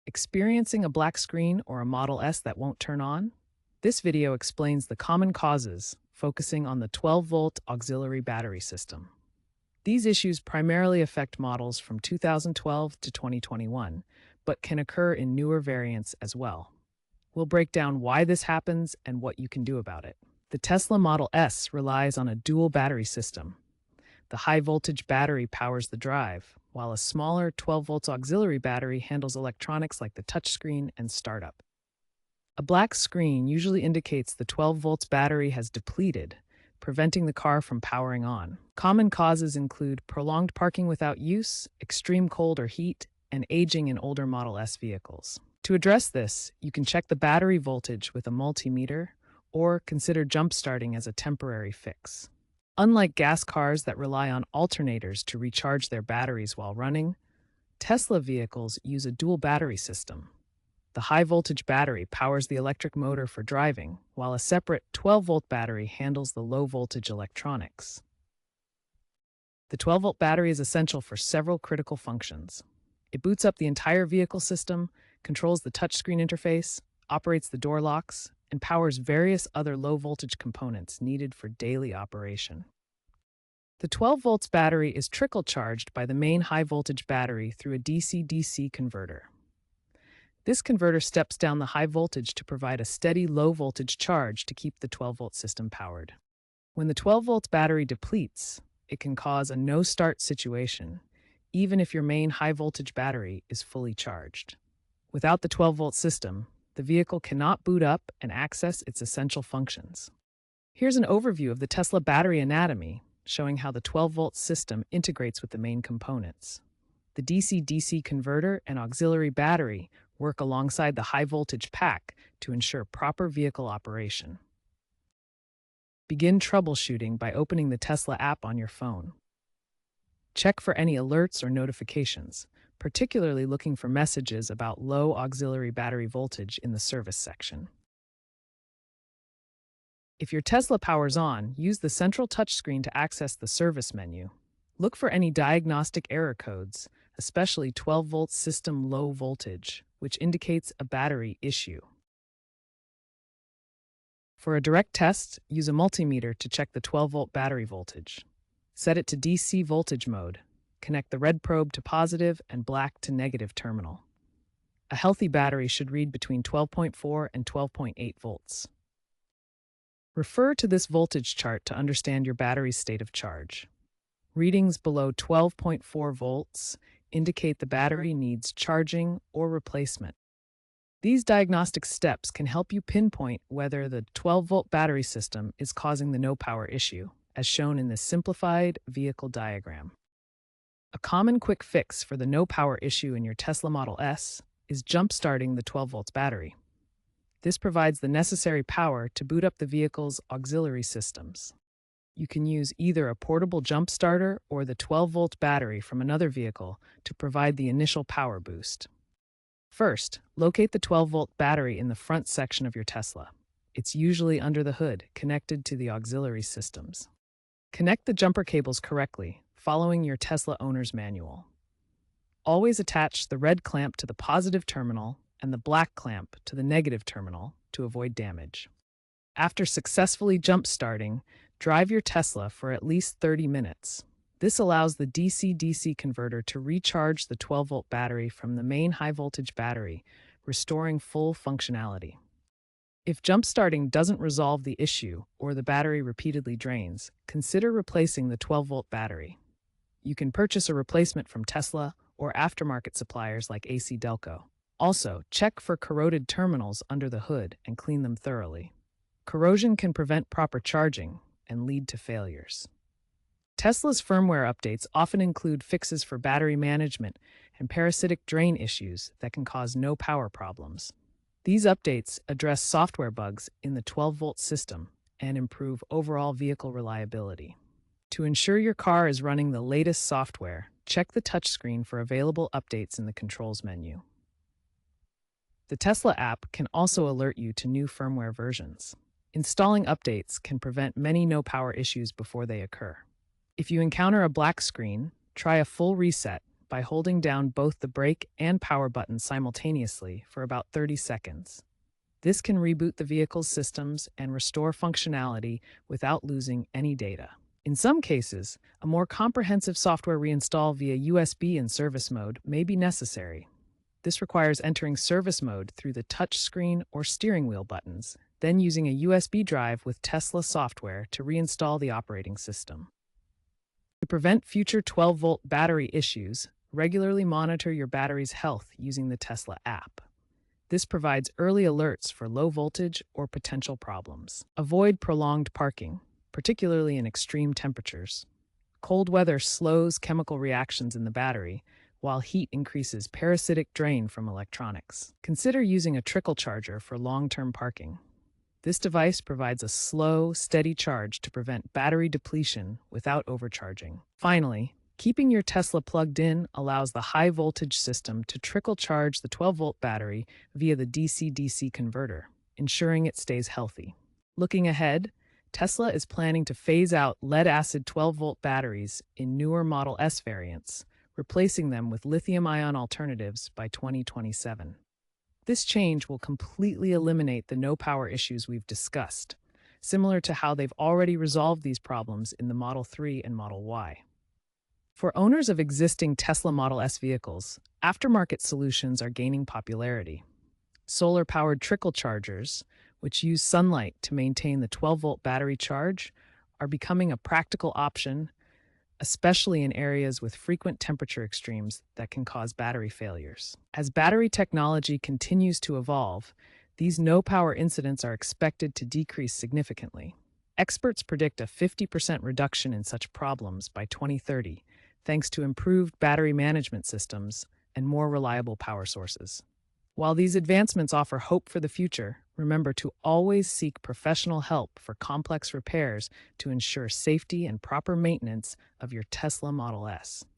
Experiencing a black screen or a Model S that won't turn on? This video explains the common causes, focusing on the 12-volt auxiliary battery system. These issues primarily affect models from 2012 to 2021, but can occur in newer variants as well. We'll break down why this happens and what you can do about it. The Tesla Model S relies on a dual battery system. The high-voltage battery powers the drive, while a smaller 12-volt auxiliary battery handles electronics like the touchscreen and startup. A black screen usually indicates the 12-volts battery has depleted, preventing the car from powering on. Common causes include prolonged parking without use, extreme cold or heat, and aging in older Model S vehicles. To address this, you can check the battery voltage with a multimeter or consider jump-starting as a temporary fix. Unlike gas cars that rely on alternators to recharge their batteries while running, Tesla vehicles use a dual battery system. The high-voltage battery powers the electric motor for driving, while a separate 12-volt battery handles the low-voltage electronics. The 12-volt battery is essential for several critical functions. It boots up the entire vehicle system, controls the touchscreen interface, operates the door locks, and powers various other low-voltage components needed for daily operation. The 12-volts battery is trickle-charged by the main high-voltage battery through a DC-DC converter. This converter steps down the high voltage to provide a steady low-voltage charge to keep the 12-volt system powered. When the 12-volt battery depletes, it can cause a no-start situation, even if your main high-voltage battery is fully charged. Without the 12-volt system, the vehicle cannot boot up and access its essential functions. Here's an overview of the Tesla battery anatomy, showing how the 12-volt system integrates with the main components. The DC-DC converter and auxiliary battery work alongside the high-voltage pack to ensure proper vehicle operation. Begin troubleshooting by opening the Tesla app on your phone. Check for any alerts or notifications, particularly looking for messages about low auxiliary battery voltage in the service section. If your Tesla powers on, use the central touchscreen to access the service menu. Look for any diagnostic error codes, especially 12-volt system low voltage, which indicates a battery issue. For a direct test, use a multimeter to check the 12-volt battery voltage. Set it to DC voltage mode. Connect the red probe to positive and black to negative terminal. A healthy battery should read between 12.4 and 12.8 volts. Refer to this voltage chart to understand your battery's state of charge. Readings below 12.4 volts indicate the battery needs charging or replacement. These diagnostic steps can help you pinpoint whether the 12-volt battery system is causing the no-power issue, as shown in this simplified vehicle diagram. A common quick fix for the no-power issue in your Tesla Model S is jump-starting the 12-volt battery. This provides the necessary power to boot up the vehicle's auxiliary systems. You can use either a portable jump starter or the 12-volt battery from another vehicle to provide the initial power boost. First, locate the 12-volt battery in the front section of your Tesla. It's usually under the hood, connected to the auxiliary systems. Connect the jumper cables correctly, following your Tesla owner's manual. Always attach the red clamp to the positive terminal and the black clamp to the negative terminal to avoid damage. After successfully jump-starting, drive your Tesla for at least 30 minutes. This allows the DC-DC converter to recharge the 12-volt battery from the main high-voltage battery, restoring full functionality. If jump-starting doesn't resolve the issue or the battery repeatedly drains, consider replacing the 12-volt battery. You can purchase a replacement from Tesla or aftermarket suppliers like AC Delco. Also, check for corroded terminals under the hood and clean them thoroughly. Corrosion can prevent proper charging and lead to failures. Tesla's firmware updates often include fixes for battery management and parasitic drain issues that can cause no power problems. These updates address software bugs in the 12-volt system and improve overall vehicle reliability. To ensure your car is running the latest software, check the touchscreen for available updates in the controls menu. The Tesla app can also alert you to new firmware versions. Installing updates can prevent many no-power issues before they occur. If you encounter a black screen, try a full reset, by holding down both the brake and power buttons simultaneously for about 30 seconds. This can reboot the vehicle's systems and restore functionality without losing any data. In some cases, a more comprehensive software reinstall via USB in service mode may be necessary. This requires entering service mode through the touch screen or steering wheel buttons, then using a USB drive with Tesla software to reinstall the operating system. To prevent future 12-volt battery issues, regularly monitor your battery's health using the Tesla app. This provides early alerts for low voltage or potential problems. Avoid prolonged parking, particularly in extreme temperatures. Cold weather slows chemical reactions in the battery, while heat increases parasitic drain from electronics. Consider using a trickle charger for long-term parking. This device provides a slow, steady charge to prevent battery depletion without overcharging. Finally, keeping your Tesla plugged in allows the high-voltage system to trickle charge the 12-volt battery via the DC-DC converter, ensuring it stays healthy. Looking ahead, Tesla is planning to phase out lead-acid 12-volt batteries in newer Model S variants, replacing them with lithium-ion alternatives by 2027. This change will completely eliminate the no-power issues we've discussed, similar to how they've already resolved these problems in the Model 3 and Model Y. For owners of existing Tesla Model S vehicles, aftermarket solutions are gaining popularity. Solar-powered trickle chargers, which use sunlight to maintain the 12-volt battery charge, are becoming a practical option, especially in areas with frequent temperature extremes that can cause battery failures. As battery technology continues to evolve, these no-power incidents are expected to decrease significantly. Experts predict a 50% reduction in such problems by 2030, thanks to improved battery management systems and more reliable power sources. While these advancements offer hope for the future, remember to always seek professional help for complex repairs to ensure safety and proper maintenance of your Tesla Model S.